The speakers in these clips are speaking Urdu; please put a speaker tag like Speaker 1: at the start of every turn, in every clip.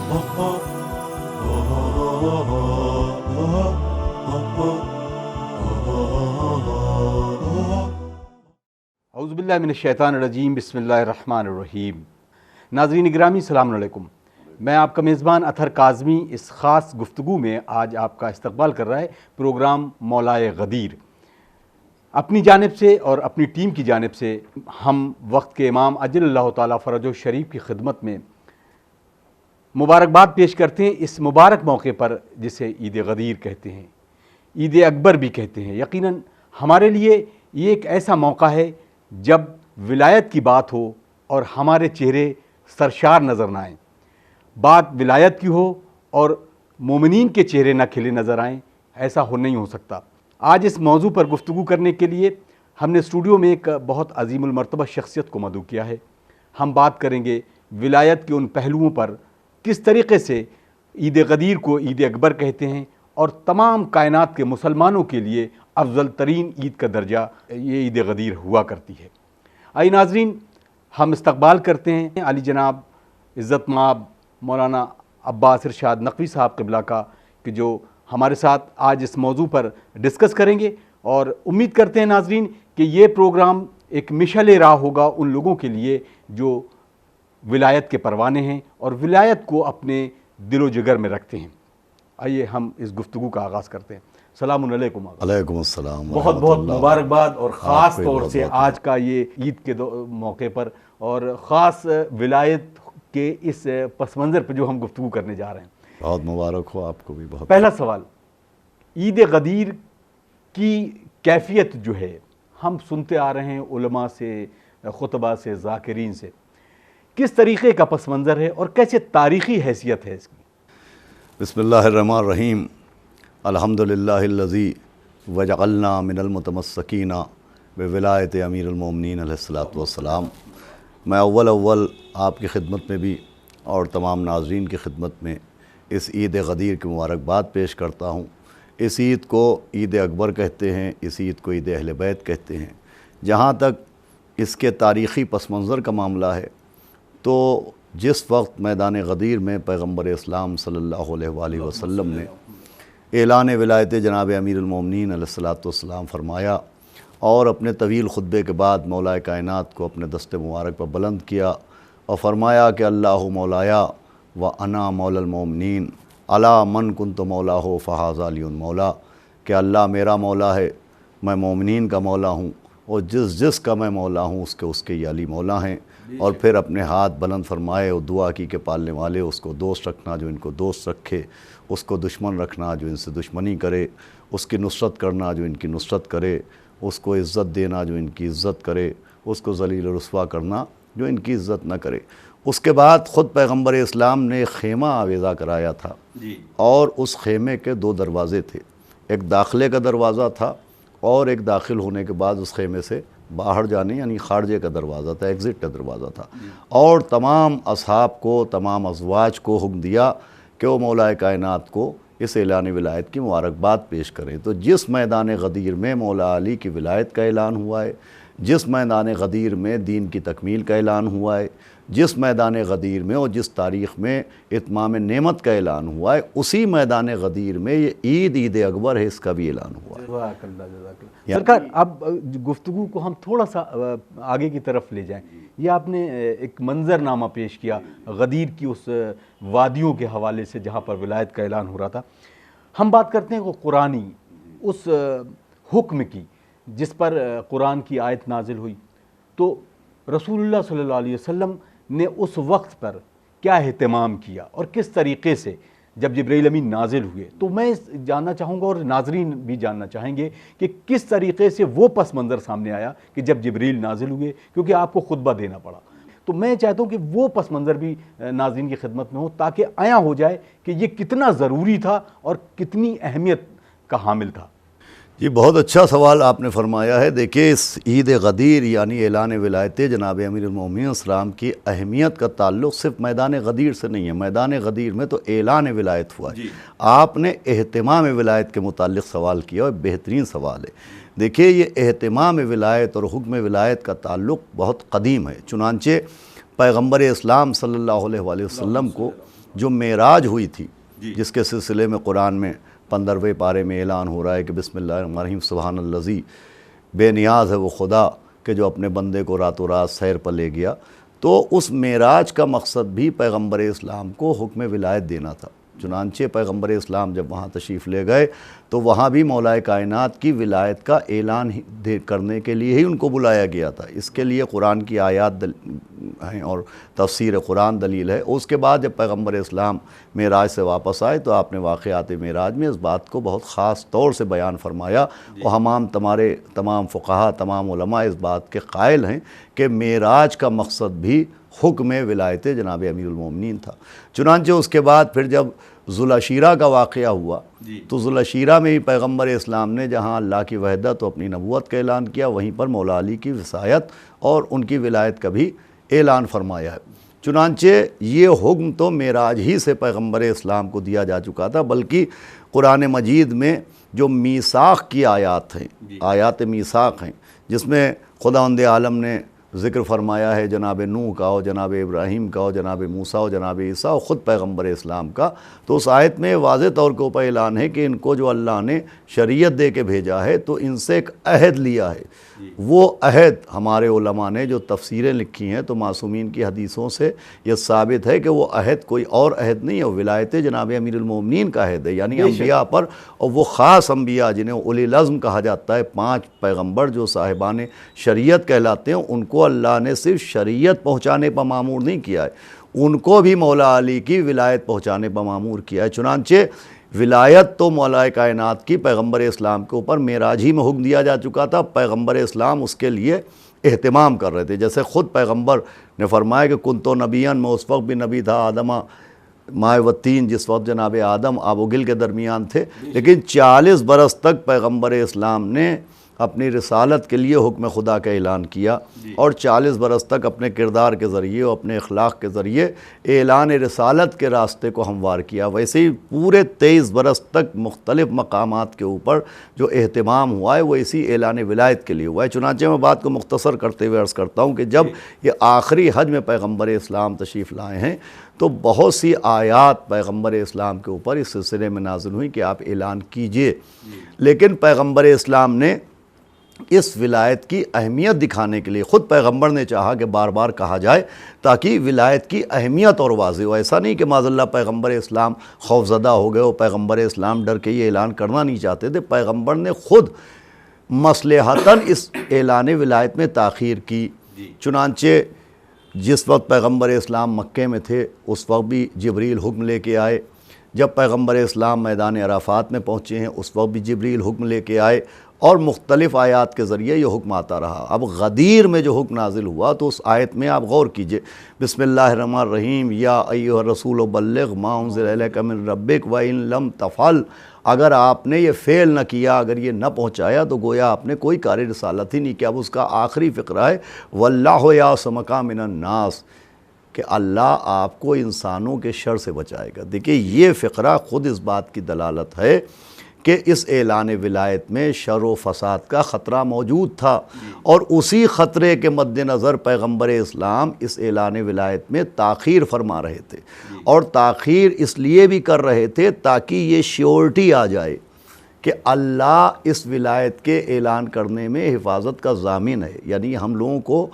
Speaker 1: اعوذ باللہ من الشیطان الرجیم، بسم اللہ الرحمن الرحیم۔ ناظرین گرامی السلام علیکم، میں آپ کا میزبان اطہر کاظمی اس خاص گفتگو میں آج آپ کا استقبال کر رہا ہے پروگرام مولائے غدیر۔ اپنی جانب سے اور اپنی ٹیم کی جانب سے ہم وقت کے امام اجل اللہ تعالیٰ فرجہ شریف کی خدمت میں مبارکباد پیش کرتے ہیں اس مبارک موقع پر جسے عید غدیر کہتے ہیں، عید اکبر بھی کہتے ہیں۔ یقیناً ہمارے لیے یہ ایک ایسا موقع ہے جب ولایت کی بات ہو اور ہمارے چہرے سرشار نظر نہ آئیں، بات ولایت کی ہو اور مومنین کے چہرے نہ کھلے نظر آئیں، ایسا نہیں ہو سکتا۔ آج اس موضوع پر گفتگو کرنے کے لیے ہم نے اسٹوڈیو میں ایک بہت عظیم المرتبہ شخصیت کو مدعو کیا ہے۔ ہم بات کریں گے ولایت کے ان پہلوؤں پر، کس طریقے سے عید غدیر کو عید اکبر کہتے ہیں اور تمام کائنات کے مسلمانوں کے لیے افضل ترین عید کا درجہ یہ عید غدیر ہوا کرتی ہے۔ آئی ناظرین، ہم استقبال کرتے ہیں علی جناب عزت مآب مولانا عباس ارشاد نقوی صاحب قبلہ کا، کہ جو ہمارے ساتھ آج اس موضوع پر ڈسکس کریں گے، اور امید کرتے ہیں ناظرین کہ یہ پروگرام ایک مشعل راہ ہوگا ان لوگوں کے لیے جو ولایت کے پروانے ہیں اور ولایت کو اپنے دل و جگر میں رکھتے ہیں۔ آئیے ہم اس گفتگو کا آغاز کرتے ہیں۔ السلام علیکم۔
Speaker 2: علیکم السلام،
Speaker 1: بہت بہت مبارکباد، اور خاص طور سے آج کا یہ عید کے موقع پر اور خاص ولایت کے اس پس منظر پہ جو ہم گفتگو کرنے جا رہے ہیں۔
Speaker 2: بہت مبارک ہو آپ کو بھی۔ بہت
Speaker 1: پہلا سوال، عید غدیر کی کیفیت جو ہے ہم سنتے آ رہے ہیں علماء سے، خطبہ سے، ذاکرین سے، کس طریقے کا پس منظر ہے اور کیسے تاریخی حیثیت ہے اس کی؟
Speaker 2: بسم اللہ الرحمن الرحیم، الحمدللہ الذی وجعلنا من المتمسکین بولایت امیر المومنین علیہ الصلوۃ والسلام۔ میں اول آپ کی خدمت میں بھی اور تمام ناظرین کی خدمت میں اس عید غدیر کی مبارکباد پیش کرتا ہوں۔ اس عید کو عید اکبر کہتے ہیں، اس عید کو عید اہل بیت کہتے ہیں۔ جہاں تک اس کے تاریخی پس منظر کا معاملہ ہے تو جس وقت میدان غدیر میں پیغمبر اسلام صلی اللہ علیہ وآلہ وسلم نے اعلان ولایت جناب امیر المومنین علیہ الصلوۃ والسلام فرمایا اور اپنے طویل خطبے کے بعد مولا کائنات کو اپنے دست مبارک پر بلند کیا اور فرمایا کہ اللہ مولایا و انا مولا المومنین الا من کنت مولا ہو فہذا علی مولا، کہ اللہ میرا مولا ہے، میں مومنین کا مولا ہوں، اور جس کا میں مولا ہوں اس کے یہ علی مولا ہیں۔ اور پھر اپنے ہاتھ بلند فرمائے اور دعا کی کہ پالنے والے اس کو دوست رکھنا جو ان کو دوست رکھے، اس کو دشمن رکھنا جو ان سے دشمنی کرے، اس کی نصرت کرنا جو ان کی نصرت کرے، اس کو عزت دینا جو ان کی عزت کرے، اس کو ذلیل و رسوا کرنا جو ان کی عزت نہ کرے۔ اس کے بعد خود پیغمبر اسلام نے خیمہ آویزہ کرایا تھا، اور اس خیمے کے دو دروازے تھے، ایک داخلے کا دروازہ تھا اور ایک داخل ہونے کے بعد اس خیمے سے باہر جانے یعنی خارجے کا دروازہ تھا، ایگزٹ کا دروازہ تھا۔ اور تمام اصحاب کو، تمام ازواج کو حکم دیا کہ وہ مولا کائنات کو اس اعلان ولایت کی مبارکباد پیش کریں۔ تو جس میدان غدیر میں مولا علی کی ولایت کا اعلان ہوا ہے، جس میدان غدیر میں دین کی تکمیل کا اعلان ہوا ہے، جس میدان غدیر میں اور جس تاریخ میں اتمام نعمت کا اعلان ہوا ہے، اسی میدان غدیر میں یہ عید اکبر ہے، اس کا بھی اعلان ہوا ہے۔
Speaker 1: جزاک اللہ، جزاک اللہ۔ سرکار، اب گفتگو کو ہم تھوڑا سا آگے کی طرف لے جائیں۔ یہ آپ نے ایک منظر نامہ پیش کیا غدیر کی اس وادیوں کے حوالے سے جہاں پر ولایت کا اعلان ہو رہا تھا۔ ہم بات کرتے ہیں وہ قرآنی اس حکم کی جس پر قرآن کی آیت نازل ہوئی، تو رسول اللہ صلی اللہ علیہ وسلم نے اس وقت پر کیا اہتمام کیا اور کس طریقے سے جب جبرائیل امین نازل ہوئے؟ تو میں جاننا چاہوں گا اور ناظرین بھی جاننا چاہیں گے کہ کس طریقے سے وہ پس منظر سامنے آیا کہ جب جبرائیل نازل ہوئے، کیونکہ آپ کو خطبہ دینا پڑا۔ تو میں چاہتا ہوں کہ وہ پس منظر بھی ناظرین کی خدمت میں ہو تاکہ عیاں ہو جائے کہ یہ کتنا ضروری تھا اور کتنی اہمیت کا حامل تھا۔
Speaker 2: جی، بہت اچھا سوال آپ نے فرمایا ہے۔ دیکھیے، اس عید غدیر یعنی اعلان ولایت جناب امیر المومنین اسلام کی اہمیت کا تعلق صرف میدان غدیر سے نہیں ہے۔ میدان غدیر میں تو اعلان ولایت ہوا ہے۔ آپ نے اہتمام ولایت کے متعلق سوال کیا اور بہترین سوال ہے۔ دیکھیے، یہ اہتمام ولایت اور حکم ولایت کا تعلق بہت قدیم ہے، چنانچہ پیغمبر اسلام صلی اللہ علیہ وآلہ وسلم کو جو معراج ہوئی تھی، جس کے سلسلے میں قرآن میں 15ویں پارے میں اعلان ہو رہا ہے کہ بسم اللہ الرحمن الرحیم سبحان الذی، بے نیاز ہے وہ خدا کہ جو اپنے بندے کو راتوں رات سیر پر لے گیا، تو اس معراج کا مقصد بھی پیغمبر اسلام کو حکم ولایت دینا تھا۔ چنانچہ پیغمبر اسلام جب وہاں تشریف لے گئے تو وہاں بھی مولا کائنات کی ولایت کا اعلان کرنے کے لیے ہی ان کو بلایا گیا تھا۔ اس کے لیے قرآن کی آیات ہیں اور تفسیر قرآن دلیل ہے۔ اس کے بعد جب پیغمبر اسلام معراج سے واپس آئے تو آپ نے واقعات معراج میں اس بات کو بہت خاص طور سے بیان فرمایا، اور تمام فقہا، تمام علماء اس بات کے قائل ہیں کہ معراج کا مقصد بھی حکم ولایت جناب امیر المومنین تھا۔ چنانچہ اس کے بعد پھر جب ذوالعشیرہ کا واقعہ ہوا تو ذوالعشیرہ میں ہی پیغمبر اسلام نے جہاں اللہ کی وحدت و اپنی نبوت کا اعلان کیا، وہیں پر مولا علی کی وصایت اور ان کی ولایت کا بھی اعلان فرمایا ہے۔ چنانچہ یہ حکم تو معراج ہی سے پیغمبر اسلام کو دیا جا چکا تھا، بلکہ قرآن مجید میں جو میثاق کی آیات ہیں، آیات میثاق ہیں، جس میں خداوند عالم نے ذکر فرمایا ہے جناب نوح کا اور جناب ابراہیم کا اور جناب موسیٰ اور جناب عیسیٰ اور خود پیغمبر اسلام کا، تو اس آیت میں واضح طور کے اوپر اعلان ہے کہ ان کو جو اللہ نے شریعت دے کے بھیجا ہے تو ان سے ایک عہد لیا ہے۔ وہ عہد ہمارے علماء نے جو تفسیریں لکھی ہیں تو معصومین کی حدیثوں سے یہ ثابت ہے کہ وہ عہد کوئی اور عہد نہیں ہے، ولایت جناب امیر المومنین کا عہد ہے، یعنی انبیاء پر، اور وہ خاص انبیاء جنہیں اولی العزم کہا جاتا ہے، 5 پیغمبر جو صاحبان شریعت کہلاتے ہیں، ان کو اللہ نے صرف شریعت پہنچانے پر معمور نہیں کیا ہے، ان کو بھی مولا علی کی ولایت پہنچانے پر معمور کیا ہے۔ چنانچہ ولایت تو مولا کائنات کی پیغمبر اسلام کے اوپر معراج ہی میں حکم دیا جا چکا تھا، پیغمبر اسلام اس کے لیے اہتمام کر رہے تھے۔ جیسے خود پیغمبر نے فرمایا کہ کنتو نبیان، میں اس وقت بھی نبی تھا، آدمہ مائے وطین، جس وقت جناب آدم آب و گل کے درمیان تھے، لیکن 40 برس تک پیغمبر اسلام نے اپنی رسالت کے لیے حکم خدا کا اعلان کیا، اور 40 برس تک اپنے کردار کے ذریعے اور اپنے اخلاق کے ذریعے اعلان رسالت کے راستے کو ہموار کیا۔ ویسے ہی پورے 23 برس تک مختلف مقامات کے اوپر جو اہتمام ہوا ہے وہ اسی اعلان ولایت کے لیے ہوا ہے۔ چنانچہ میں بات کو مختصر کرتے ہوئے عرض کرتا ہوں کہ جب یہ آخری حج میں پیغمبر اسلام تشریف لائے ہیں تو بہت سی آیات پیغمبر اسلام کے اوپر اس سلسلے میں نازل ہوئی کہ آپ اعلان کیجئے، لیکن پیغمبر اسلام نے اس ولایت کی اہمیت دکھانے کے لیے خود پیغمبر نے چاہا کہ بار بار کہا جائے تاکہ ولایت کی اہمیت اور واضح ہو۔ ایسا نہیں کہ معاذ اللہ پیغمبر اسلام خوفزدہ ہو گئے اور پیغمبر اسلام ڈر کے یہ اعلان کرنا نہیں چاہتے تھے، پیغمبر نے خود مصلحتاً اس اعلان ولایت میں تاخیر کی۔ چنانچہ جس وقت پیغمبر اسلام مکے میں تھے اس وقت بھی جبریل حکم لے کے آئے، جب پیغمبر اسلام میدان عرفات میں پہنچے ہیں اس وقت بھی جبریل حکم لے کے آئے، اور مختلف آیات کے ذریعے یہ حکم آتا رہا۔ اب غدیر میں جو حکم نازل ہوا تو اس آیت میں آپ غور کیجئے، بسم اللہ الرحمن الرحیم، یا ایھا الرسول بلغ ما انزل الیک من ربک وان لم تفعل، اگر آپ نے یہ فعل نہ کیا، اگر یہ نہ پہنچایا تو گویا آپ نے کوئی کار رسالت ہی نہیں کیا۔ اب اس کا آخری فقرہ ہے واللہ یعصمک من الناس، کہ اللہ آپ کو انسانوں کے شر سے بچائے گا۔ دیکھیے یہ فقرہ خود اس بات کی دلالت ہے کہ اس اعلان ولایت میں شر و فساد کا خطرہ موجود تھا، اور اسی خطرے کے مد نظر پیغمبر اسلام اس اعلان ولایت میں تاخیر فرما رہے تھے، اور تاخیر اس لیے بھی کر رہے تھے تاکہ یہ شیورٹی آ جائے کہ اللہ اس ولایت کے اعلان کرنے میں حفاظت کا ضامن ہے۔ یعنی ہم لوگوں کو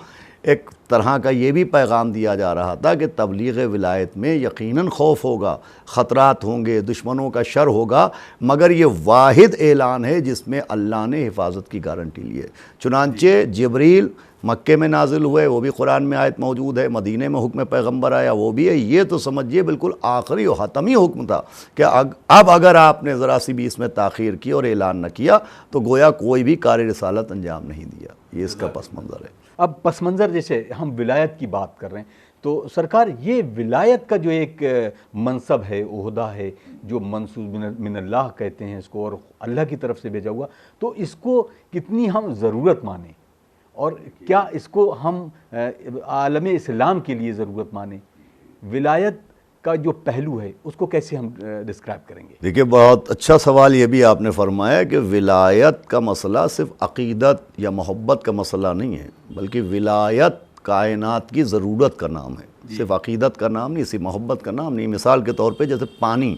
Speaker 2: ایک طرح کا یہ بھی پیغام دیا جا رہا تھا کہ تبلیغ ولایت میں یقیناً خوف ہوگا، خطرات ہوں گے، دشمنوں کا شر ہوگا، مگر یہ واحد اعلان ہے جس میں اللہ نے حفاظت کی گارنٹی لی ہے۔ چنانچہ جبریل مکے میں نازل ہوئے، وہ بھی قرآن میں آیت موجود ہے، مدینے میں حکم پیغمبر آیا وہ بھی ہے۔ یہ تو سمجھیے بالکل آخری و حتمی حکم تھا کہ اب اگر آپ نے ذرا سی بھی اس میں تاخیر کی اور اعلان نہ کیا تو گویا کوئی بھی کار رسالت انجام نہیں دیا۔ یہ اس کا پس منظر ہے۔
Speaker 1: اب پس منظر جیسے ہم ولایت کی بات کر رہے ہیں تو سرکار یہ ولایت کا جو ایک منصب ہے، عہدہ ہے، جو منصوب من اللہ کہتے ہیں اس کو، اور اللہ کی طرف سے بھیجا ہوا، تو اس کو کتنی ہم ضرورت مانیں، اور کیا اس کو ہم عالم اسلام کے لیے ضرورت مانیں؟ ولایت کا جو پہلو ہے اس کو کیسے ہم ڈسکرائب کریں گے؟
Speaker 2: دیکھیے بہت اچھا سوال یہ بھی آپ نے فرمایا کہ ولایت کا مسئلہ صرف عقیدت یا محبت کا مسئلہ نہیں ہے، بلکہ ولایت کائنات کی ضرورت کا نام ہے۔ صرف عقیدت کا نام نہیں، صرف محبت کا نام نہیں۔ مثال کے طور پہ جیسے پانی،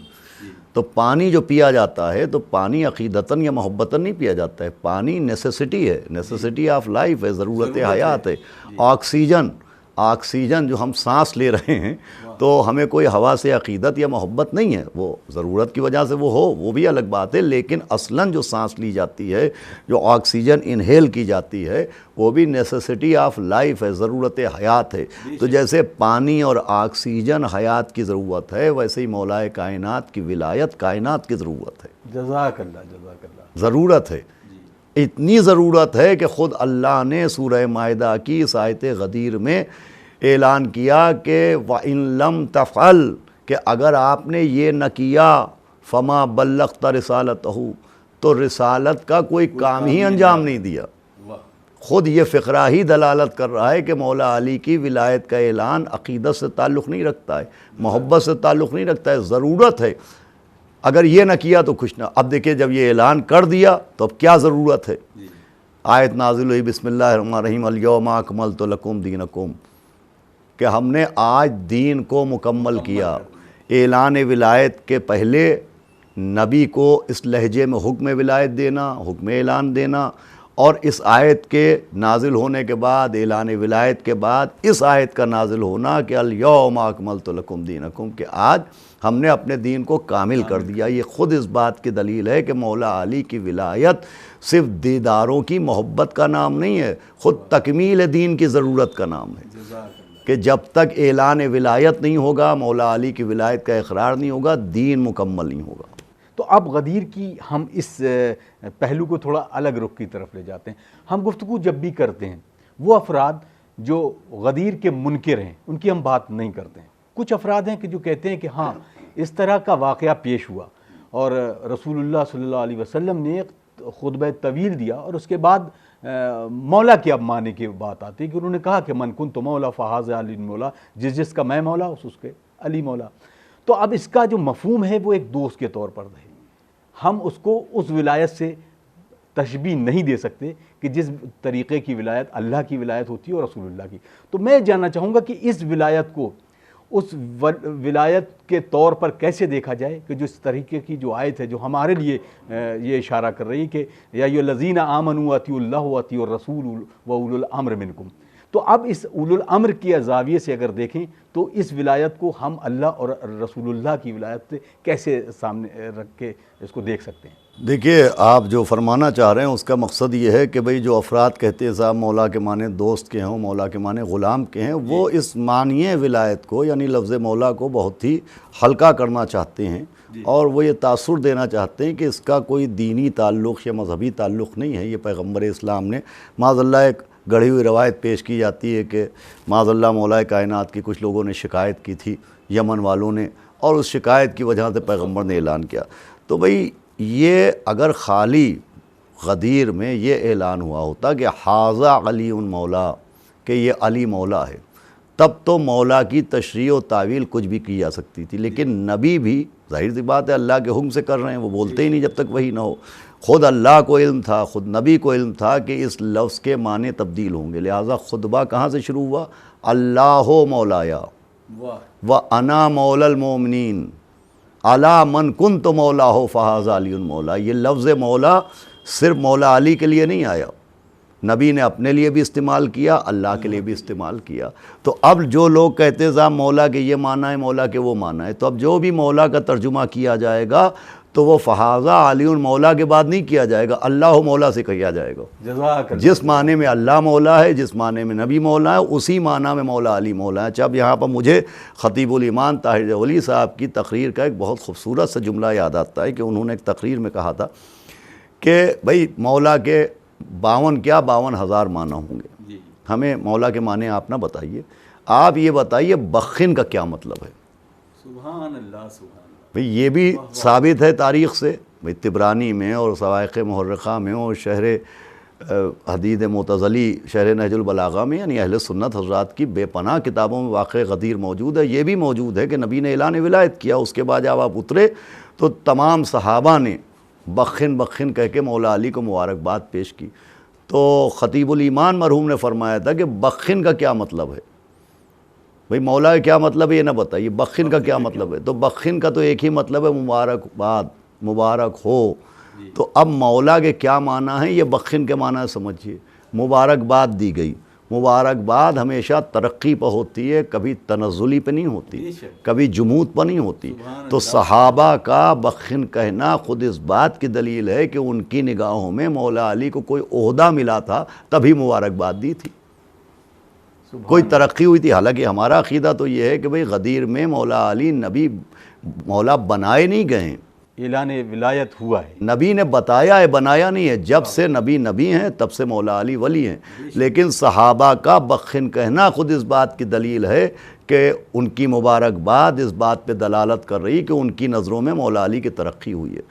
Speaker 2: تو پانی جو پیا جاتا ہے تو پانی عقیدتاً یا محبتاً نہیں پیا جاتا ہے، پانی نیسیسٹی ہے، نیسیسٹی آف لائف ہے، ضرورت حیات ہے۔ آکسیجن جو ہم سانس لے رہے ہیں تو ہمیں کوئی ہوا سے عقیدت یا محبت نہیں ہے، وہ ضرورت کی وجہ سے وہ بھی الگ بات ہے، لیکن اصلاً جو سانس لی جاتی ہے، جو آکسیجن انہیل کی جاتی ہے، وہ بھی نیسیسٹی آف لائف ہے، ضرورت حیات ہے۔ تو جیسے پانی اور آکسیجن حیات کی ضرورت ہے، ویسے ہی مولا کائنات کی ولایت کائنات کی ضرورت ہے۔
Speaker 1: جزاک اللہ
Speaker 2: ضرورت ہے، اتنی ضرورت ہے کہ خود اللہ نے سورہ مائدہ کی اس آیت غدیر میں اعلان کیا کہ وَإِن لَمْ تَفْعَلْ، کہ اگر آپ نے یہ نہ کیا فَمَا بَلَّغْتَ رِسَالَتَهُ، تو رسالت کا کوئی کام ہی انجام نہیں دیا۔ خود یہ فقرہ ہی دلالت کر رہا ہے کہ مولا علی کی ولایت کا اعلان عقیدت سے تعلق نہیں رکھتا ہے، محبت سے تعلق نہیں رکھتا ہے، ضرورت ہے۔ اگر یہ نہ کیا تو کچھ نہ۔ اب دیکھیں جب یہ اعلان کر دیا تو اب کیا ضرورت ہے؟ آیت نازل ہوئی بسم اللہ الرحمن الرحیم الیوم اکملت لکم دینکم، کہ ہم نے آج دین کو مکمل کیا۔ اعلان ولایت کے پہلے نبی کو اس لہجے میں حکم ولایت دینا، حکم اعلان دینا، اور اس آیت کے نازل ہونے کے بعد، اعلان ولایت کے بعد اس آیت کا نازل ہونا کہ الیوم اکملت لکم دینکم، کہ آج ہم نے اپنے دین کو کامل کر دیا۔ یہ خود اس بات کی دلیل ہے کہ مولا علی کی ولایت صرف دیداروں کی محبت کا نام نہیں ہے، خود تکمیل دین کی ضرورت کا نام ہے، کہ جب تک اعلان ولایت نہیں ہوگا، مولا علی کی ولایت کا اقرار نہیں ہوگا، دین مکمل نہیں ہوگا۔
Speaker 1: تو اب غدیر کی ہم اس پہلو کو تھوڑا الگ رخ کی طرف لے جاتے ہیں۔ ہم گفتگو جب بھی کرتے ہیں وہ افراد جو غدیر کے منکر ہیں ان کی ہم بات نہیں کرتے ہیں۔ کچھ افراد ہیں کہ جو کہتے ہیں کہ ہاں اس طرح کا واقعہ پیش ہوا اور رسول اللہ صلی اللہ علیہ وسلم نے خطبہ طویل دیا، اور اس کے بعد مولا کی اب معنی کی بات آتی ہے کہ انہوں نے کہا کہ من کنت مولا فہذا علی مولا، جس کا میں مولا اس کے علی مولا۔ تو اب اس کا جو مفہوم ہے وہ ایک دوست کے طور پر ہے، ہم اس کو اس ولایت سے تشبیہ نہیں دے سکتے کہ جس طریقے کی ولایت اللہ کی ولایت ہوتی ہے اور رسول اللہ کی۔ تو میں جاننا چاہوں گا کہ اس ولایت کو اس ولایت کے طور پر کیسے دیکھا جائے کہ جو اس طریقے کی جو آیت ہے جو ہمارے لیے یہ اشارہ کر رہی ہے کہ یا ایھا الذین آمنوا اطیعوا اللہ واطیعوا الرسول واولی الامر منکم۔ تو اب اس اولو الامر کی زاویے سے اگر دیکھیں تو اس ولایت کو ہم اللہ اور رسول اللہ کی ولایت سے کیسے سامنے رکھ کے اس کو دیکھ سکتے ہیں؟
Speaker 2: دیکھیے، آپ جو فرمانا چاہ رہے ہیں اس کا مقصد یہ ہے کہ بھئی جو افراد کہتے ہیں صاحب مولا کے معنی دوست کے ہوں، مولا کے معنی غلام کے ہیں، وہ اس معنی ولایت کو یعنی لفظ مولا کو بہت ہی ہلکا کرنا چاہتے ہیں، اور وہ یہ تاثر دینا چاہتے ہیں کہ اس کا کوئی دینی تعلق یا مذہبی تعلق نہیں ہے۔ یہ پیغمبر اسلام نے معاذ اللہ ایک گڑھی ہوئی روایت پیش کی جاتی ہے کہ معاذ اللہ مولا کائنات کی کچھ لوگوں نے شکایت کی تھی، یمن والوں نے، اور اس شکایت کی وجہ سے پیغمبر نے اعلان کیا۔ تو بھئی یہ اگر خالی غدیر میں یہ اعلان ہوا ہوتا کہ ھذا علی مولا، کہ یہ علی مولا ہے، تب تو مولا کی تشریح و تعویل کچھ بھی کی جا سکتی تھی، لیکن نبی بھی ظاہر سی بات ہے اللہ کے حکم سے کر رہے ہیں، وہ بولتے ہی نہیں جب تک وحی نہ ہو۔ خود اللہ کو علم تھا، خود نبی کو علم تھا کہ اس لفظ کے معنی تبدیل ہوں گے، لہٰذا خطبہ کہاں سے شروع ہوا؟ اللہ مولایا وَأَنَا مَوْلَى الْمُؤْمِنِينَ عَلَى مَنْ كُنْتُ مَوْلَاهُ فَهَذَا عَلِيٌّ مولا۔ یہ لفظ مولا صرف مولا علی کے لیے نہیں آیا، نبی نے اپنے لیے بھی استعمال کیا، اللہ کے لیے بھی استعمال کیا۔ تو اب جو لوگ کہتے ہیں مولا کے یہ معنی ہے، مولا کے وہ معنی ہے، تو اب جو بھی مولا کا ترجمہ کیا جائے گا تو وہ فہذا علی مولا کے بعد نہیں کیا جائے گا، اللہ مولا سے کیا جائے گا۔ جس معنی میں اللہ مولا ہے، جس معنی میں نبی مولا ہے، اسی معنی میں مولا علی مولا ہے۔ اب یہاں پر مجھے خطیب الایمان طاہر جوہری صاحب کی تقریر کا ایک بہت خوبصورت سا جملہ یاد آتا ہے کہ انہوں نے ایک تقریر میں کہا تھا کہ بھئی مولا کے 52,000 معنی ہوں گے، ہمیں مولا کے معنی آپ نہ بتائیے، آپ یہ بتائیے بخن کا کیا مطلب ہے۔
Speaker 1: سبحان اللہ سبحان اللہ۔
Speaker 2: بھئی یہ بھی ثابت ہے تاریخ سے، بھئی طبرانی میں اور سوائق محرقہ میں اور شہر حدید معتزلی شہر نہج البلاغہ میں، یعنی اہل سنت حضرات کی بے پناہ کتابوں میں واقع غدیر موجود ہے۔ یہ بھی موجود ہے کہ نبی نے اعلان ولایت کیا، اس کے بعد جب آپ اترے تو تمام صحابہ نے بخن بخن کہہ کے مولا علی کو مبارکباد پیش کی۔ تو خطیب الایمان مرحوم نے فرمایا تھا کہ بخن کا کیا مطلب ہے؟ بھئی مولا کا کیا مطلب ہے یہ نہ بتائیے، بخن کا کیا مطلب ہے؟ تو بخن کا تو ایک ہی مطلب ہے مبارکباد، مبارک ہو۔ تو اب مولا کے کیا معنی ہیں، یہ بخن کے معنی ہے، سمجھیے۔ مبارکباد دی گئی، مبارکباد ہمیشہ ترقی پہ ہوتی ہے، کبھی تنزلی پہ نہیں ہوتی، کبھی جمود پہ نہیں ہوتی۔ تو صحابہ کا بخن کہنا خود اس بات کی دلیل ہے کہ ان کی نگاہوں میں مولا علی کو کوئی عہدہ ملا تھا تبھی مبارکباد دی تھی، کوئی ترقی ہوئی تھی۔ حالانکہ ہمارا عقیدہ تو یہ ہے کہ بھئی غدیر میں مولا علی نبی، مولا بنائے نہیں گئے ہیں،
Speaker 1: اعلان ولایت ہوا ہے،
Speaker 2: نبی نے بتایا ہے، بنایا نہیں ہے۔ جب سے نبی ہیں تب سے مولا علی ولی ہیں، لیکن صحابہ کا بخن کہنا خود اس بات کی دلیل ہے کہ ان کی مبارکباد اس بات پہ دلالت کر رہی کہ ان کی نظروں میں مولا علی کی ترقی ہوئی ہے۔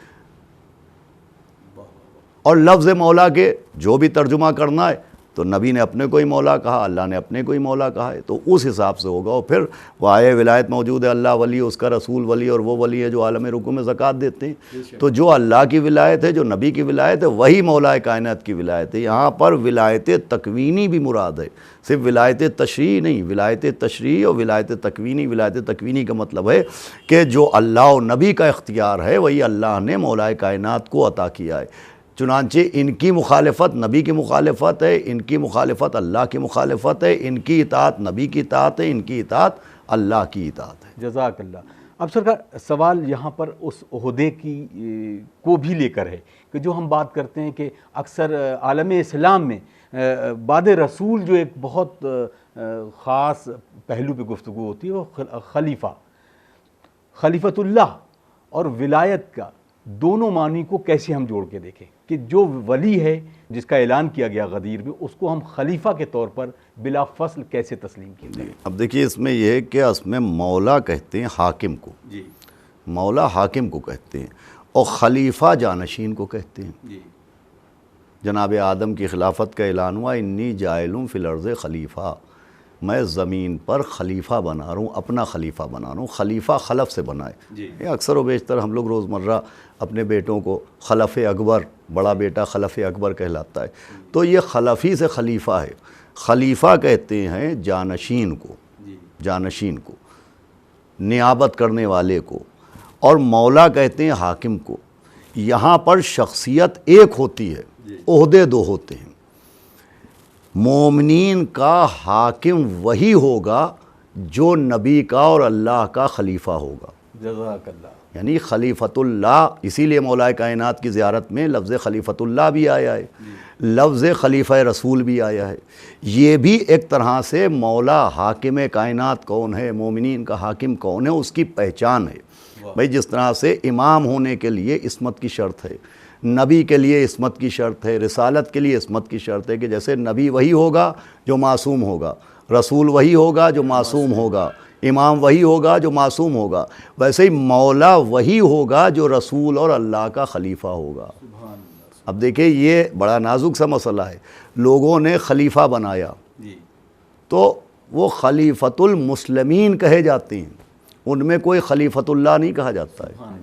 Speaker 2: اور لفظ مولا کے جو بھی ترجمہ کرنا ہے تو نبی نے اپنے کو ہی مولا کہا، اللہ نے اپنے کو ہی مولا کہا ہے، تو اس حساب سے ہوگا۔ اور پھر وہ آئے ولایت موجود ہے، اللہ ولی، اس کا رسول ولی، اور وہ ولی ہے جو عالم رکوع میں زکوٰۃ دیتے ہیں۔ تو جو اللہ کی ولایت ہے، جو نبی کی ولایت ہے، وہی مولا کائنات کی ولایت ہے۔ یہاں پر ولایت تکوینی بھی مراد ہے، صرف ولایت تشریعی نہیں، ولایت تشریعی اور ولایت تکوینی۔ ولایت تکوینی کا مطلب ہے کہ جو اللہ و نبی کا اختیار ہے وہی اللہ نے مولا کائنات کو عطا کیا ہے۔ چنانچہ ان کی مخالفت نبی کی مخالفت ہے، ان کی مخالفت اللہ کی مخالفت ہے، ان کی اطاعت نبی کی اطاعت ہے، ان کی اطاعت اللہ کی اطاعت ہے۔
Speaker 1: جزاک اللہ۔ اب سرکار سوال یہاں پر اس عہدے کی کو بھی لے کر ہے کہ جو ہم بات کرتے ہیں کہ اکثر عالم اسلام میں بعد رسول جو ایک بہت خاص پہلو پہ گفتگو ہوتی ہے وہ خلیفۃ اللہ اور ولایت کا دونوں معنی کو کیسے ہم جوڑ کے دیکھیں کہ جو ولی ہے جس کا اعلان کیا گیا غدیر میں، اس کو ہم خلیفہ کے طور پر بلا فصل کیسے تسلیم کیا جائے؟
Speaker 2: اب دیکھیے اس میں یہ ہے کہ اس میں مولا کہتے ہیں حاکم کو،
Speaker 1: جی،
Speaker 2: مولا حاکم کو کہتے ہیں، اور خلیفہ جانشین کو کہتے ہیں۔
Speaker 1: جی،
Speaker 2: جناب آدم کی خلافت کا اعلان ہوا، انی جاعل فی الارض خلیفہ، میں زمین پر خلیفہ بنا رہا ہوں، اپنا خلیفہ بنا رہا ہوں۔ خلیفہ خلف سے بنائے، یہ اکثر و بیشتر ہم لوگ روزمرہ اپنے بیٹوں کو خلف اکبر، بڑا بیٹا خلف اکبر کہلاتا ہے، تو یہ خلفی سے خلیفہ ہے۔ خلیفہ کہتے ہیں جانشین کو، جانشین کو، نیابت کرنے والے کو، اور مولا کہتے ہیں حاکم کو۔ یہاں پر شخصیت ایک ہوتی ہے، عہدے دو ہوتے ہیں۔ مومنین کا حاکم وہی ہوگا جو نبی کا اور اللہ کا خلیفہ ہوگا۔
Speaker 1: جزاک اللہ۔
Speaker 2: یعنی خلیفۃ اللہ، اسی لیے مولا کائنات کی زیارت میں لفظ خلیفۃ اللہ بھی آیا ہے، لفظ خلیفہ رسول بھی آیا ہے۔ یہ بھی ایک طرح سے مولا حاکم کائنات کون ہے، مومنین کا حاکم کون ہے، اس کی پہچان ہے۔ بھئی جس طرح سے امام ہونے کے لیے عصمت کی شرط ہے، نبی کے لیے عصمت کی شرط ہے، رسالت کے لیے عصمت کی شرط ہے کہ جیسے نبی وہی ہوگا جو معصوم ہوگا، رسول وہی ہوگا جو معصوم ہوگا، امام وہی ہوگا جو معصوم ہوگا، ویسے ہی مولا وہی ہوگا جو رسول اور اللہ کا خلیفہ ہوگا۔ اب دیکھیں یہ بڑا نازک سا مسئلہ ہے، لوگوں نے خلیفہ بنایا تو وہ خلیفۃ المسلمین کہے جاتے ہیں، ان میں کوئی خلیفۃ اللہ نہیں کہا جاتا ہے،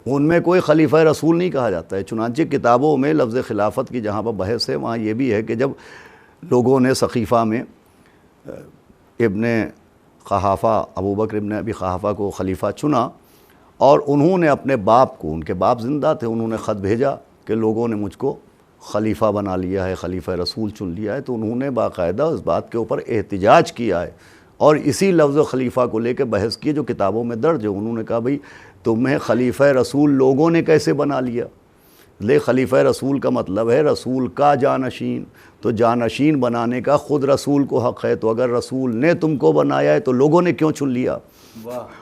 Speaker 2: ان میں کوئی خلیفہ رسول نہیں کہا جاتا ہے۔ چنانچہ کتابوں میں لفظ خلافت کی جہاں پر بحث ہے وہاں یہ بھی ہے کہ جب لوگوں نے سقیفہ میں ابن قحافہ، ابو بکر ابن ابی قحافہ کو خلیفہ چنا، اور انہوں نے اپنے باپ کو، ان کے باپ زندہ تھے، انہوں نے خط بھیجا کہ لوگوں نے مجھ کو خلیفہ بنا لیا ہے، خلیفہ رسول چن لیا ہے، تو انہوں نے باقاعدہ اس بات کے اوپر احتجاج کیا ہے اور اسی لفظ خلیفہ کو لے کے بحث کی جو کتابوں میں درج ہے۔ انہوں نے کہا بھئی تمہیں خلیفہ رسول لوگوں نے کیسے بنا لیا؟ لے خلیفہ رسول کا مطلب ہے رسول کا جانشین، تو جانشین بنانے کا خود رسول کو حق ہے، تو اگر رسول نے تم کو بنایا ہے تو لوگوں نے کیوں چن لیا؟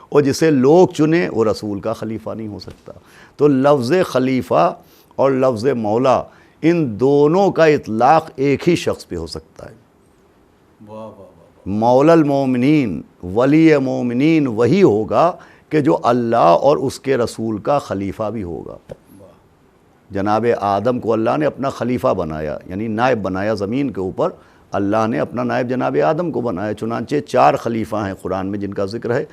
Speaker 2: اور جسے لوگ چنے وہ رسول کا خلیفہ نہیں ہو سکتا۔ تو لفظ خلیفہ اور لفظ مولا ان دونوں کا اطلاق ایک ہی شخص پہ ہو سکتا ہے۔ مولا المومنین، ولی مومنین وہی ہوگا کہ جو اللہ اور اس کے رسول کا خلیفہ بھی ہوگا۔ جناب آدم کو اللہ نے اپنا خلیفہ بنایا، یعنی نائب بنایا زمین کے اوپر، اللہ نے اپنا نائب جناب آدم کو بنایا۔ چنانچہ 4 خلیفہ ہیں قرآن میں جن کا ذکر ہے،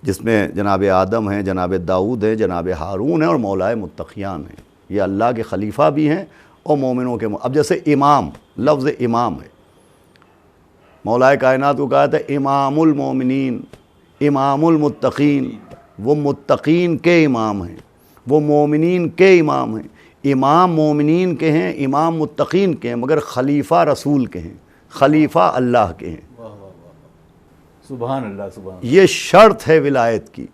Speaker 2: جس میں جناب آدم ہیں، جناب داؤد ہیں، جناب ہارون ہیں اور مولا متقیان ہیں۔ یہ اللہ کے خلیفہ بھی ہیں اور مومنوں کے اب جیسے امام، لفظ امام ہے، مولا کائنات کو کہا تھا امام المومنین، امام المتقین، وہ متقین کے امام ہیں، وہ مومنین کے امام ہیں۔ امام مومنین کے ہیں، امام متقین کے ہیں، مگر خلیفہ رسول کے ہیں، خلیفہ اللہ کے ہیں۔
Speaker 1: سبحان اللہ، سبحان اللہ۔
Speaker 2: یہ شرط ہے ولایت کی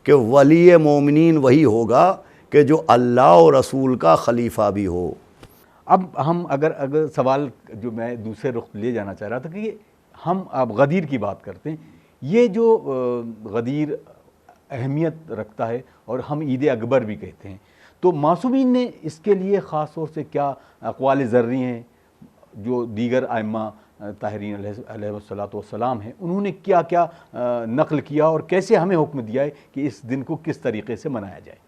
Speaker 2: کہ ولی مومنین وہی ہوگا کہ جو اللہ اور رسول کا خلیفہ بھی ہو۔
Speaker 1: اب ہم اگر سوال جو میں دوسرے رخ لے جانا چاہ رہا تھا کہ ہم اب غدیر کی بات کرتے ہیں، یہ جو غدیر اہمیت رکھتا ہے اور ہم عید اکبر بھی کہتے ہیں، تو معصومین نے اس کے لیے خاص طور سے کیا اقوال زرعی ہیں جو دیگر ائمہ طاہرین علیہ السلام ہیں، انہوں نے کیا کیا نقل کیا اور کیسے ہمیں حکم دیا ہے کہ اس دن کو کس طریقے سے منایا جائے؟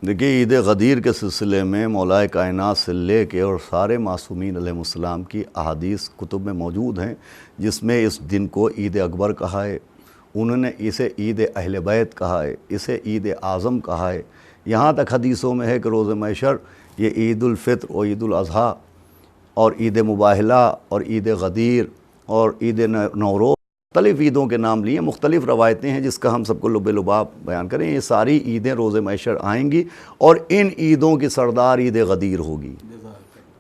Speaker 2: دیکھیے، عید غدیر کے سلسلے میں مولا کائنات سے لے کے اور سارے معصومین علیہ السلام کی احادیث کتب میں موجود ہیں، جس میں اس دن کو عید اکبر کہا ہے، انہوں نے اسے عید اہل بیت کہا ہے، اسے عید اعظم کہا ہے۔ یہاں تک حدیثوں میں ہے کہ روز محشر یہ عید الفطر اور عید الاضحیٰ اور عید مباہلہ اور عید غدیر اور عید نوروز، مختلف عیدوں کے نام لیے، مختلف روایتیں ہیں جس کا ہم سب کو لب لباب بیان کریں۔ یہ ساری عیدیں روز محشر آئیں گی اور ان عیدوں کی سردار عید غدیر ہوگی۔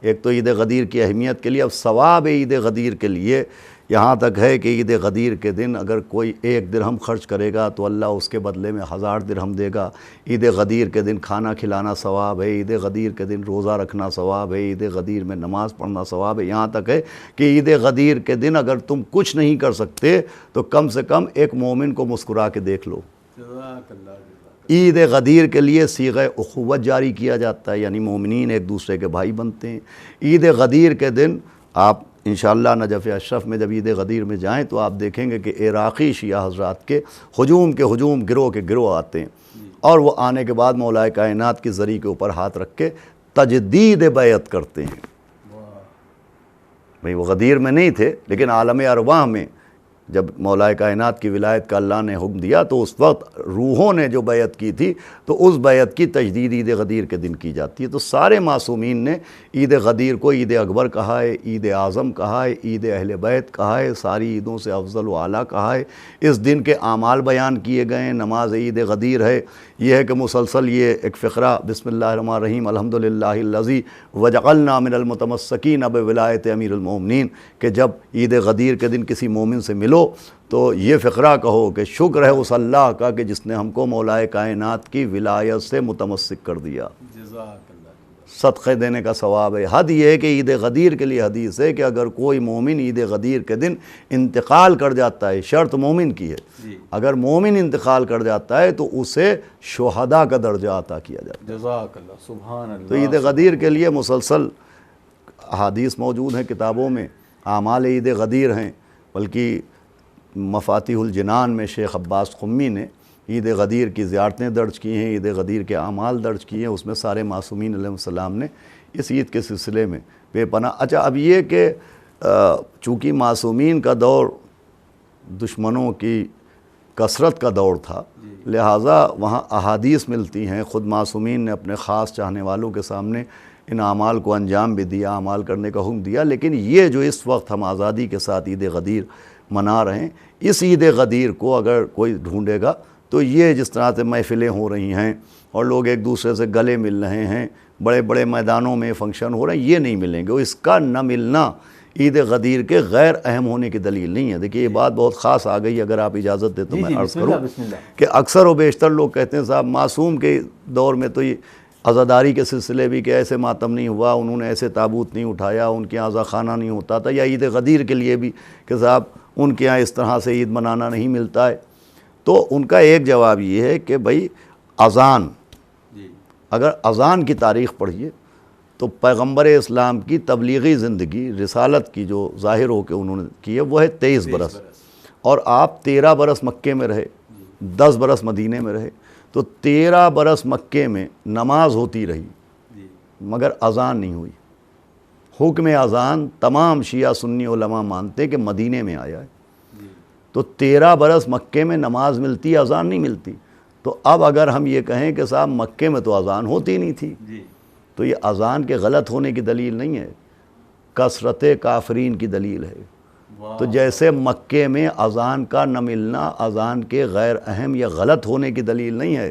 Speaker 2: ایک تو عید غدیر کی اہمیت کے لیے، اب ثواب عید غدیر کے لیے یہاں تک ہے کہ عید غدیر کے دن اگر کوئی 1 درہم خرچ کرے گا تو اللہ اس کے بدلے میں 1000 درہم دے گا۔ عید غدیر کے دن کھانا کھلانا ثواب ہے، عید غدیر کے دن روزہ رکھنا ثواب ہے، عید غدیر میں نماز پڑھنا ثواب ہے۔ یہاں تک ہے کہ عید غدیر کے دن اگر تم کچھ نہیں کر سکتے تو کم سے کم ایک مومن کو مسکرا کے دیکھ لو۔ عید غدیر کے لیے صیغہ اخوت جاری کیا جاتا ہے، یعنی مومنین ایک دوسرے کے بھائی بنتے ہیں۔ عید غدیر کے دن آپ انشاءاللہ نجف اشرف میں جب عید غدیر میں جائیں تو آپ دیکھیں گے کہ عراقی شیعہ حضرات کے ہجوم گروہ کے گروہ آتے ہیں، اور وہ آنے کے بعد مولا کائنات کی زری کے اوپر ہاتھ رکھ کے تجدید بیعت کرتے ہیں۔ بھئی وہ غدیر میں نہیں تھے، لیکن عالم ارواح میں جب مولا کائنات کی ولایت کا اللہ نے حکم دیا تو اس وقت روحوں نے جو بیعت کی تھی تو اس بیعت کی تجدید عید غدیر کے دن کی جاتی ہے۔ تو سارے معصومین نے عید غدیر کو عید اکبر کہا ہے، عید اعظم کہا ہے، عید اہل بیت کہا ہے، ساری عیدوں سے افضل و اعلیٰ کہا ہے۔ اس دن کے اعمال بیان کیے گئے ہیں۔ نماز عید غدیر ہے، یہ ہے کہ مسلسل یہ ایک فقرہ بسم اللہ الرحمن الرحیم الحمدللہ الذی وجعلنا من المتمسکین بولایت امیر المومنین، کہ جب عید غدیر کے دن کسی مومن سے ملو تو یہ فقرہ کہو کہ شکر ہے اس اللہ کا کہ جس نے ہم کو مولا کائنات کی ولایت سے متمسک کر دیا۔ صدقے دینے کا ثواب ہے۔ حد یہ ہے کہ عید غدیر کے لیے حدیث ہے کہ اگر کوئی مومن عید غدیر کے دن انتقال کر جاتا ہے، شرط مومن کی ہے، اگر مومن انتقال کر جاتا ہے تو اسے شہداء کا درجہ عطا کیا جاتا ہے۔
Speaker 1: جزاک اللہ، سبحان اللہ۔
Speaker 2: تو عید غدیر کے لیے مسلسل احادیث موجود ہیں کتابوں میں، اعمال عید غدیر ہیں، بلکہ مفاتیح الجنان میں شیخ عباس قمی نے عید غدیر کی زیارتیں درج کی ہیں، عید غدیر کے اعمال درج کیے ہیں، اس میں سارے معصومین علیہ السلام نے اس عید کے سلسلے میں بے پناہ۔ اچھا، اب یہ کہ چونکہ معصومین کا دور دشمنوں کی کثرت کا دور تھا، لہٰذا وہاں احادیث ملتی ہیں، خود معصومین نے اپنے خاص چاہنے والوں کے سامنے ان اعمال کو انجام بھی دیا، اعمال کرنے کا حکم دیا۔ لیکن یہ جو اس وقت ہم آزادی کے ساتھ عید غدیر منا رہے ہیں، اس عید غدیر کو اگر کوئی ڈھونڈے گا تو یہ جس طرح سے محفلیں ہو رہی ہیں اور لوگ ایک دوسرے سے گلے مل رہے ہیں، بڑے بڑے میدانوں میں فنکشن ہو رہے ہیں، یہ نہیں ملیں گے۔ اس کا نہ ملنا عید غدیر کے غیر اہم ہونے کی دلیل نہیں ہے۔ دیکھیے، یہ بات بہت خاص آ گئی، اگر آپ اجازت دیں تو میں عرض کروں کہ اکثر و بیشتر لوگ کہتے ہیں صاحب معصوم کے دور میں تو یہ عزاداری کے سلسلے بھی کہ ایسے ماتم نہیں ہوا، انہوں نے ایسے تابوت نہیں اٹھایا، ان کے یہاں عزا خانہ نہیں ہوتا تھا، یا عید غدیر کے لیے بھی کہ صاحب ان کے یہاں اس طرح سے عید منانا نہیں ملتا ہے۔ تو ان کا ایک جواب یہ ہے کہ بھئی اذان، اگر اذان کی تاریخ پڑھیے تو پیغمبر اسلام کی تبلیغی زندگی، رسالت کی جو ظاہر ہو کے انہوں نے کی ہے وہ ہے 23 برس، اور آپ 13 برس مکے میں رہے، 10 برس مدینے میں رہے، تو 13 برس مکے میں نماز ہوتی رہی مگر اذان نہیں ہوئی۔ حکم اذان تمام شیعہ سنی علماء مانتے کہ مدینے میں آیا ہے، تو 13 برس مکے میں نماز ملتی، اذان نہیں ملتی۔ تو اب اگر ہم یہ کہیں کہ صاحب مکے میں تو اذان ہوتی نہیں تھی، تو یہ اذان کے غلط ہونے کی دلیل نہیں ہے، کثرت کافرین کی دلیل ہے۔ تو جیسے مکے میں اذان کا نہ ملنا اذان کے غیر اہم یا غلط ہونے کی دلیل نہیں ہے،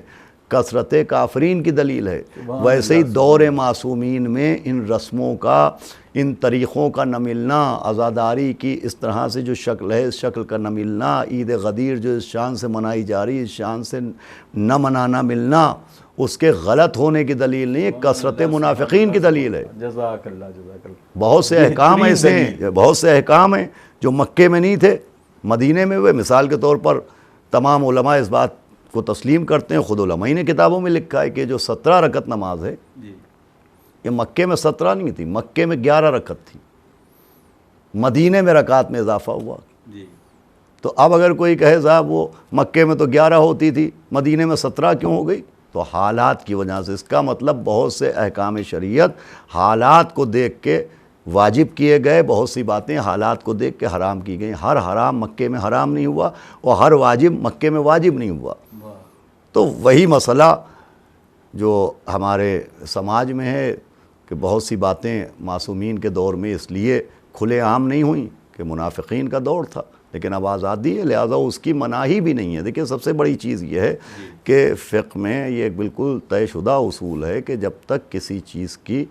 Speaker 2: کثرت کافرین کی دلیل ہے، ویسے ہی دور معصومین میں ان رسموں کا، ان طریقوں کا نہ ملنا، عزاداری کی اس طرح سے جو شکل ہے اس شکل کا نہ ملنا، عید غدیر جو اس شان سے منائی جا رہی اس شان سے نہ منانا ملنا، اس کے غلط ہونے کی دلیل نہیں ہے، کثرت منافقین کی دلیل ہے۔
Speaker 1: جزاک اللہ، جزاک اللہ۔
Speaker 2: بہت سے احکام ایسے ہیں، بہت سے احکام ہیں جو مکے میں نہیں تھے، مدینے میں ہوئے۔ مثال کے طور پر تمام علماء اس بات کو تسلیم کرتے ہیں، خود علماء نے کتابوں میں لکھا ہے کہ جو 17 رکعت نماز ہے یہ مکے میں 17 نہیں تھی، مکے میں 11 رکعت تھی، مدینے میں رکعت میں اضافہ ہوا۔ تو اب اگر کوئی کہے صاحب وہ مکے میں تو 11 ہوتی تھی مدینے میں 17 کیوں ہو گئی، تو حالات کی وجہ سے۔ اس کا مطلب بہت سے احکام شریعت حالات کو دیکھ کے واجب کیے گئے، بہت سی باتیں حالات کو دیکھ کے حرام کی گئیں۔ ہر حرام مکے میں حرام نہیں ہوا اور ہر واجب مکے میں واجب نہیں ہوا۔ تو وہی مسئلہ جو ہمارے سماج میں ہے کہ بہت سی باتیں معصومین کے دور میں اس لیے کھلے عام نہیں ہوئیں کہ منافقین کا دور تھا، لیکن اب آزادی ہے لہٰذا اس کی مناہی بھی نہیں ہے۔ دیکھیں سب سے بڑی چیز یہ ہے کہ فقہ میں یہ ایک بالکل طے شدہ اصول ہے کہ جب تک کسی چیز کی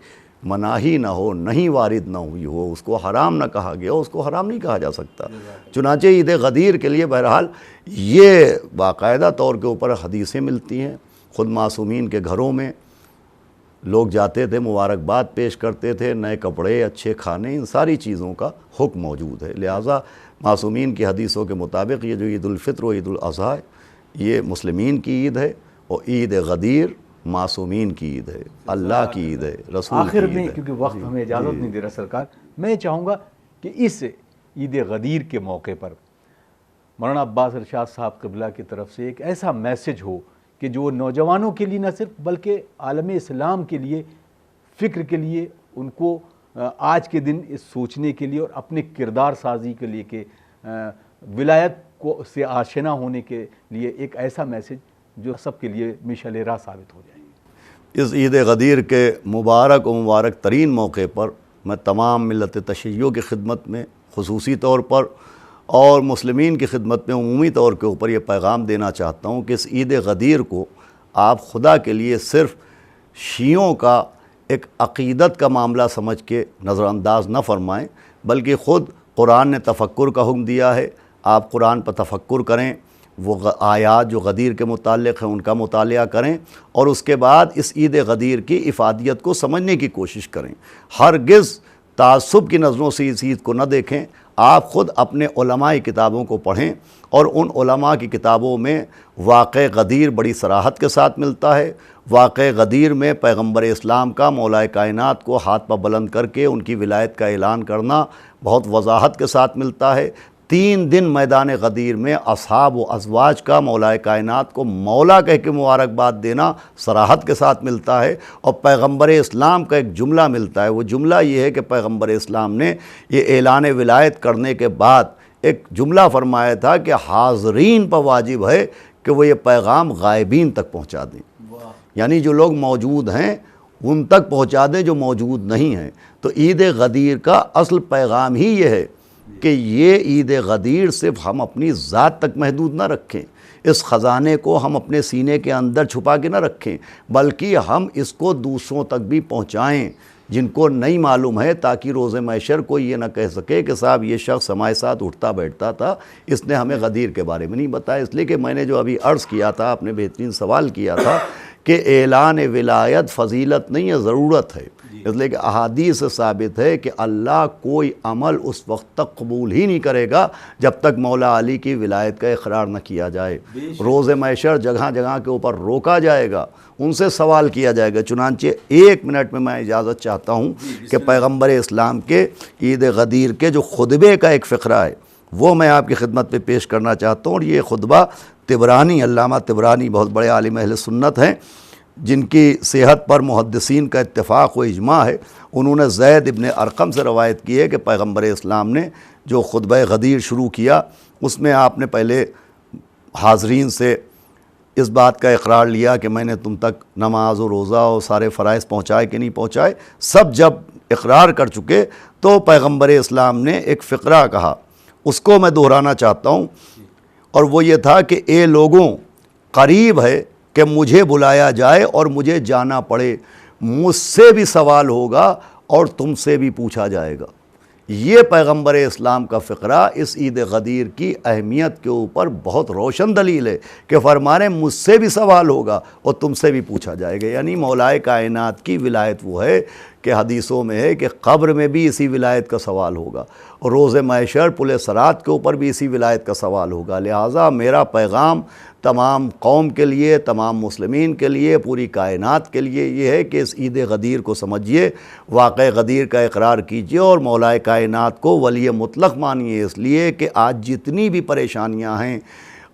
Speaker 2: مناہی نہ ہو، نہیں وارد نہ ہوئی ہو، اس کو حرام نہ کہا گیا، اس کو حرام نہیں کہا جا سکتا۔ چنانچہ عید غدیر کے لیے بہرحال یہ باقاعدہ طور کے اوپر حدیثیں ملتی ہیں، خود معصومین کے گھروں میں لوگ جاتے تھے، مبارکباد پیش کرتے تھے، نئے کپڑے، اچھے کھانے، ان ساری چیزوں کا حکم موجود ہے۔ لہٰذا معصومین کی حدیثوں کے مطابق یہ جو عید الفطر و عید الاضحیٰ ہے یہ مسلمین کی عید ہے، اور عید غدیر معصومین کی عید ہے، اللہ کی عید ہے، رسول کی
Speaker 1: آخر
Speaker 2: عید
Speaker 1: میں
Speaker 2: ہے۔
Speaker 1: کیونکہ وقت ہمیں اجازت نہیں دے رہا سرکار، میں چاہوں گا کہ اس عید غدیر کے موقع پر مولانا عباس ارشاد صاحب قبلہ کی طرف سے ایک ایسا میسج ہو کہ جو نوجوانوں کے لیے نہ صرف بلکہ عالم اسلام کے لیے، فکر کے لیے، ان کو آج کے دن اس سوچنے کے لیے اور اپنے کردار سازی کے لیے کہ ولایت کو سے آشنا ہونے کے لیے ایک ایسا میسج جو سب کے لیے مشعل راہ ثابت ہو جائے۔
Speaker 2: اس عید غدیر کے مبارک و مبارک ترین موقع پر میں تمام ملت تشیع کی خدمت میں خصوصی طور پر اور مسلمین کی خدمت میں عمومی طور کے اوپر یہ پیغام دینا چاہتا ہوں کہ اس عید غدیر کو آپ خدا کے لیے صرف شیعوں کا ایک عقیدت کا معاملہ سمجھ کے نظر انداز نہ فرمائیں، بلکہ خود قرآن نے تفکر کا حکم دیا ہے، آپ قرآن پر تفکر کریں، وہ آیات جو غدیر کے متعلق ہیں ان کا مطالعہ کریں، اور اس کے بعد اس عید غدیر کی افادیت کو سمجھنے کی کوشش کریں۔ ہرگز تعصب کی نظروں سے اس عید کو نہ دیکھیں، آپ خود اپنے علماء کتابوں کو پڑھیں، اور ان علماء کی کتابوں میں واقع غدیر بڑی صراحت کے ساتھ ملتا ہے۔ واقع غدیر میں پیغمبر اسلام کا مولا کائنات کو ہاتھ پر بلند کر کے ان کی ولایت کا اعلان کرنا بہت وضاحت کے ساتھ ملتا ہے۔ 3 دن میدان غدیر میں اصحاب و ازواج کا مولا کائنات کو مولا کہہ کے مبارکباد دینا صراحت کے ساتھ ملتا ہے، اور پیغمبر اسلام کا ایک جملہ ملتا ہے۔ وہ جملہ یہ ہے کہ پیغمبر اسلام نے یہ اعلان ولایت کرنے کے بعد ایک جملہ فرمایا تھا کہ حاضرین پر واجب ہے کہ وہ یہ پیغام غائبین تک پہنچا دیں، یعنی جو لوگ موجود ہیں ان تک پہنچا دیں جو موجود نہیں ہیں۔ تو عید غدیر کا اصل پیغام ہی یہ ہے کہ یہ عید غدیر صرف ہم اپنی ذات تک محدود نہ رکھیں، اس خزانے کو ہم اپنے سینے کے اندر چھپا کے نہ رکھیں، بلکہ ہم اس کو دوسروں تک بھی پہنچائیں جن کو نہیں معلوم ہے، تاکہ روز محشر کوئی یہ نہ کہہ سکے کہ صاحب یہ شخص ہمارے ساتھ اٹھتا بیٹھتا تھا، اس نے ہمیں غدیر کے بارے میں نہیں بتایا۔ اس لیے کہ میں نے جو ابھی عرض کیا تھا، آپ نے بہترین سوال کیا تھا کہ اعلان ولایت فضیلت نہیں ہے، ضرورت ہے، اس لیے کہ احادیث سے ثابت ہے کہ اللہ کوئی عمل اس وقت تک قبول ہی نہیں کرے گا جب تک مولا علی کی ولایت کا اقرار نہ کیا جائے۔ روز محشر جگہ جگہ کے اوپر روکا جائے گا، ان سے سوال کیا جائے گا۔ چنانچہ 1 منٹ میں اجازت چاہتا ہوں کہ پیغمبر اسلام کے عید غدیر کے جو خطبے کا ایک فقرہ ہے وہ میں آپ کی خدمت پہ پیش کرنا چاہتا ہوں، اور یہ خطبہ طبرانی، علامہ طبرانی بہت بڑے عالم اہل سنت ہیں جن کی صحت پر محدثین کا اتفاق و اجماع ہے۔ انہوں نے زید ابن ارقم سے روایت کی ہے کہ پیغمبر اسلام نے جو خطبہ غدیر شروع کیا اس میں آپ نے پہلے حاضرین سے اس بات کا اقرار لیا کہ میں نے تم تک نماز و روزہ اور سارے فرائض پہنچائے کہ نہیں پہنچائے۔ سب جب اقرار کر چکے تو پیغمبر اسلام نے ایک فقرہ کہا، اس کو میں دہرانا چاہتا ہوں، اور وہ یہ تھا کہ اے لوگوں، قریب ہے کہ مجھے بلایا جائے اور مجھے جانا پڑے، مجھ سے بھی سوال ہوگا اور تم سے بھی پوچھا جائے گا۔ یہ پیغمبر اسلام کا فقرہ اس عید غدیر کی اہمیت کے اوپر بہت روشن دلیل ہے کہ فرما رہے ہیں مجھ سے بھی سوال ہوگا اور تم سے بھی پوچھا جائے گا۔ یعنی مولائے کائنات کی ولایت وہ ہے کہ حدیثوں میں ہے کہ قبر میں بھی اسی ولایت کا سوال ہوگا، اور روز محشر پل صراط کے اوپر بھی اسی ولایت کا سوال ہوگا۔ لہٰذا میرا پیغام تمام قوم کے لیے، تمام مسلمین کے لیے، پوری کائنات کے لیے یہ ہے کہ اس عید غدیر کو سمجھیے، واقع غدیر کا اقرار کیجیے اور مولائے کائنات کو ولی مطلق مانیے، اس لیے کہ آج جتنی بھی پریشانیاں ہیں،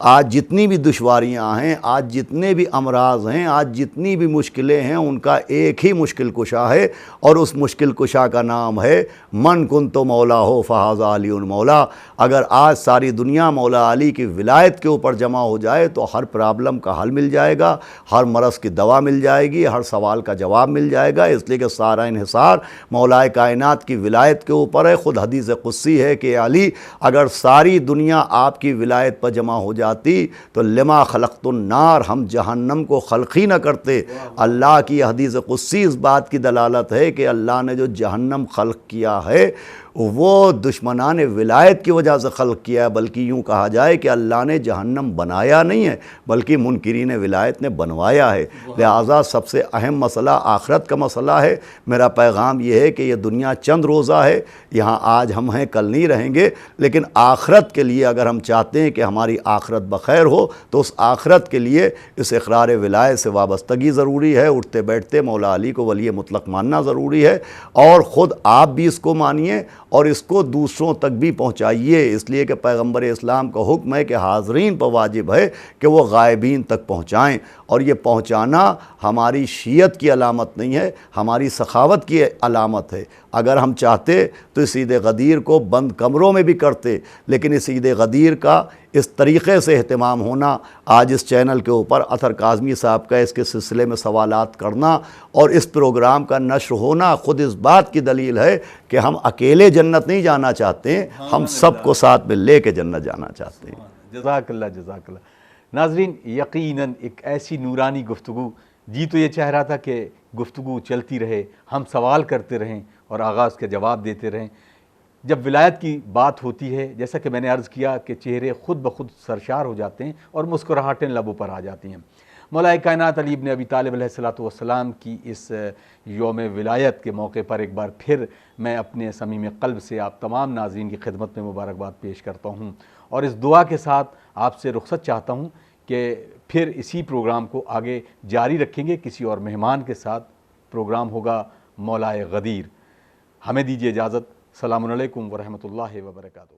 Speaker 2: آج جتنی بھی دشواریاں ہیں، آج جتنے بھی امراض ہیں، آج جتنی بھی مشکلیں ہیں، ان کا ایک ہی مشکل کشا ہے، اور اس مشکل کشا کا نام ہے من کنت مولا ہو فہذا علی مولا۔ اگر آج ساری دنیا مولا علی کی ولایت کے اوپر جمع ہو جائے تو ہر پرابلم کا حل مل جائے گا، ہر مرض کی دوا مل جائے گی، ہر سوال کا جواب مل جائے گا، اس لیے کہ سارا انحصار مولا کائنات کی ولایت کے اوپر ہے۔ خود حدیث قدسی ہے کہ علی، اگر ساری دنیا آپ کی ولایت پر جمع ہو جاتی تو لما خلقت النار، ہم جہنم کو خلق ہی نہ کرتے۔ اللہ کی حدیث قدسی اس بات کی دلالت ہے کہ اللہ نے جو جہنم خلق کیا ہے وہ دشمنان ولایت کی وجہ سے خلق کیا ہے، بلکہ یوں کہا جائے کہ اللہ نے جہنم بنایا نہیں ہے بلکہ منکرین ولایت نے بنوایا ہے۔ لہٰذا سب سے اہم مسئلہ آخرت کا مسئلہ ہے۔ میرا پیغام یہ ہے کہ یہ دنیا چند روزہ ہے، یہاں آج ہم ہیں کل نہیں رہیں گے، لیکن آخرت کے لیے اگر ہم چاہتے ہیں کہ ہماری آخرت بخیر ہو تو اس آخرت کے لیے اس اقرار ولایت سے وابستگی ضروری ہے۔ اٹھتے بیٹھتے مولا علی کو ولی مطلق ماننا ضروری ہے، اور خود آپ بھی اس کو مانیے اور اس کو دوسروں تک بھی پہنچائیے، اس لیے کہ پیغمبر اسلام کا حکم ہے کہ حاضرین پر واجب ہے کہ وہ غائبین تک پہنچائیں، اور یہ پہنچانا ہماری شیعت کی علامت نہیں ہے، ہماری سخاوت کی علامت ہے۔ اگر ہم چاہتے تو اس عید غدیر کو بند کمروں میں بھی کرتے، لیکن اس عید غدیر کا اس طریقے سے اہتمام ہونا، آج اس چینل کے اوپر اطہر کاظمی صاحب کا اس کے سلسلے میں سوالات کرنا اور اس پروگرام کا نشر ہونا خود اس بات کی دلیل ہے کہ ہم اکیلے جنت نہیں جانا چاہتے ہیں، ہم سب کو ساتھ میں لے کے جنت جانا چاہتے ہیں۔
Speaker 1: جزاک اللہ، جزاک اللہ۔ ناظرین، یقیناً ایک ایسی نورانی گفتگو، جی تو یہ چاہ رہا تھا کہ گفتگو چلتی رہے، ہم سوال کرتے رہیں اور آغاز کے جواب دیتے رہیں۔ جب ولایت کی بات ہوتی ہے، جیسا کہ میں نے عرض کیا کہ چہرے خود بخود سرشار ہو جاتے ہیں اور مسکراہٹیں لبوں پر آ جاتی ہیں۔ مولا کائنات علی ابن ابی طالب علیہ السلام کی اس یوم ولایت کے موقع پر ایک بار پھر میں اپنے صمیم قلب سے آپ تمام ناظرین کی خدمت میں مبارکباد پیش کرتا ہوں، اور اس دعا کے ساتھ آپ سے رخصت چاہتا ہوں کہ پھر اسی پروگرام کو آگے جاری رکھیں گے، کسی اور مہمان کے ساتھ پروگرام ہوگا مولا غدیر۔ ہمیں دیجیے اجازت۔ السلام علیکم ورحمۃ اللہ وبرکاتہ۔